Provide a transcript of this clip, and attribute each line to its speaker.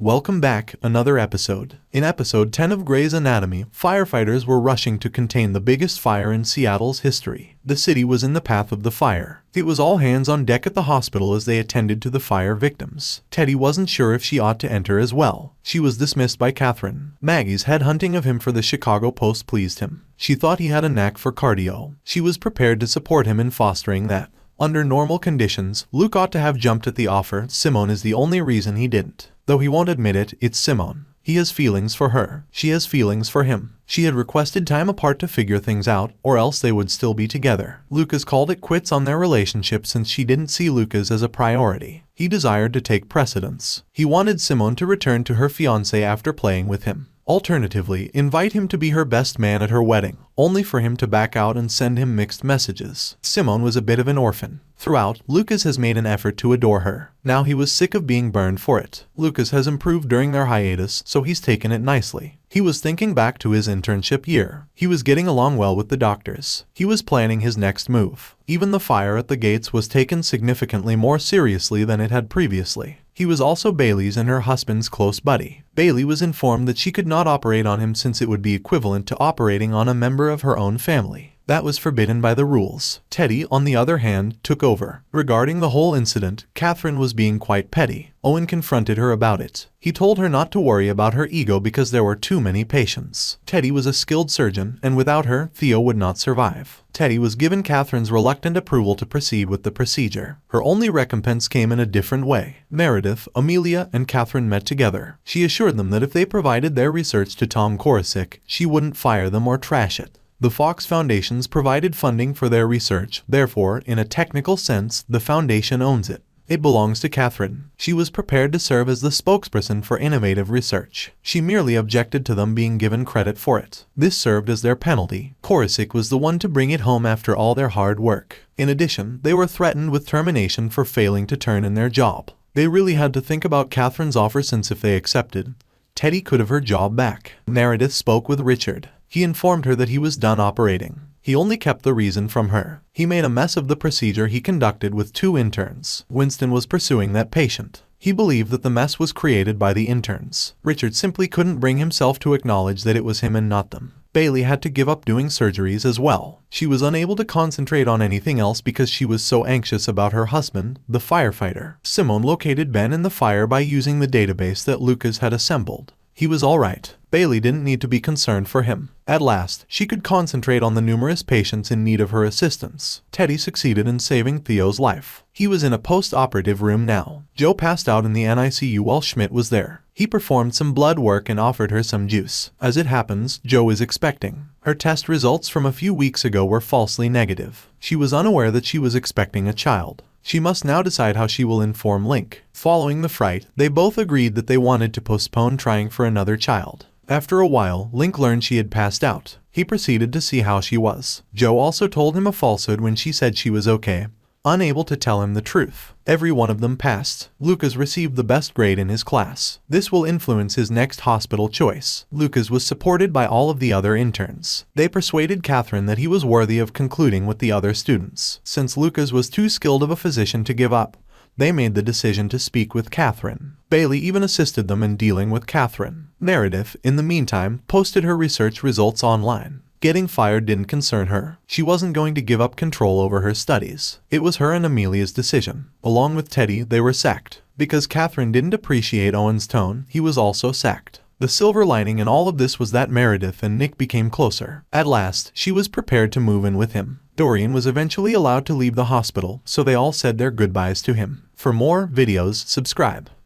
Speaker 1: Welcome back, another episode. In episode 10 of Grey's Anatomy, firefighters were rushing to contain the biggest fire in Seattle's history. The city was in the path of the fire. It was all hands on deck at the hospital as they attended to the fire victims. Teddy wasn't sure if she ought to enter as well. She was dismissed by Catherine. Maggie's headhunting of him for the Chicago Post pleased him. She thought he had a knack for cardio. She was prepared to support him in fostering that. Under normal conditions, Luke ought to have jumped at the offer. Simone is the only reason he didn't. Though he won't admit it, it's Simone. He has feelings for her. She has feelings for him. She had requested time apart to figure things out, or else they would still be together. Lucas called it quits on their relationship since she didn't see Lucas as a priority. He desired to take precedence. He wanted Simone to return to her fiancé after playing with him. Alternatively, invite him to be her best man at her wedding, only for him to back out and send him mixed messages. Simone was a bit of an orphan. Throughout, Lucas has made an effort to adore her. Now he was sick of being burned for it. Lucas has improved during their hiatus, so he's taken it nicely. He was thinking back to his internship year. He was getting along well with the doctors. He was planning his next move. Even the fire at the gates was taken significantly more seriously than it had previously. He was also Bailey's and her husband's close buddy. Bailey was informed that she could not operate on him since it would be equivalent to operating on a member of her own family. That was forbidden by the rules. Teddy, on the other hand, took over. Regarding the whole incident, Catherine was being quite petty. Owen confronted her about it. He told her not to worry about her ego because there were too many patients. Teddy was a skilled surgeon, and without her, Theo would not survive. Teddy was given Catherine's reluctant approval to proceed with the procedure. Her only recompense came in a different way. Meredith, Amelia, and Catherine met together. She assured them that if they provided their research to Tom Korosik, she wouldn't fire them or trash it. The Fox Foundations provided funding for their research, therefore, in a technical sense, the foundation owns it. It belongs to Catherine. She was prepared to serve as the spokesperson for innovative research. She merely objected to them being given credit for it. This served as their penalty. Korosik was the one to bring it home after all their hard work. In addition, they were threatened with termination for failing to turn in their job. They really had to think about Catherine's offer since if they accepted, Teddy could have her job back. Meredith spoke with Richard. He informed her that he was done operating. He only kept the reason from her. He made a mess of the procedure he conducted with 2 interns. Winston was pursuing that patient. He believed that the mess was created by the interns. Richard simply couldn't bring himself to acknowledge that it was him and not them. Bailey had to give up doing surgeries as well. She was unable to concentrate on anything else because she was so anxious about her husband, the firefighter. Simone located Ben in the fire by using the database that Lucas had assembled. He was alright. Bailey didn't need to be concerned for him. At last, she could concentrate on the numerous patients in need of her assistance. Teddy succeeded in saving Theo's life. He was in a post-operative room now. Joe passed out in the NICU while Schmidt was there. He performed some blood work and offered her some juice. As it happens, Joe is expecting. Her test results from a few weeks ago were falsely negative. She was unaware that she was expecting a child. She must now decide how she will inform Link. Following the fright, they both agreed that they wanted to postpone trying for another child. After a while, Link learned she had passed out. He proceeded to see how she was. Joe also told him a falsehood when she said she was okay, unable to tell him the truth. Every one of them passed. Lucas received the best grade in his class. This will influence his next hospital choice. Lucas was supported by all of the other interns. They persuaded Catherine that he was worthy of concluding with the other students. Since Lucas was too skilled of a physician to give up, they made the decision to speak with Catherine. Bailey even assisted them in dealing with Catherine. Meredith, in the meantime, posted her research results online. Getting fired didn't concern her. She wasn't going to give up control over her studies. It was her and Amelia's decision. Along with Teddy, they were sacked. Because Catherine didn't appreciate Owen's tone, he was also sacked. The silver lining in all of this was that Meredith and Nick became closer. At last, she was prepared to move in with him. Dorian was eventually allowed to leave the hospital, so they all said their goodbyes to him. For more videos, subscribe.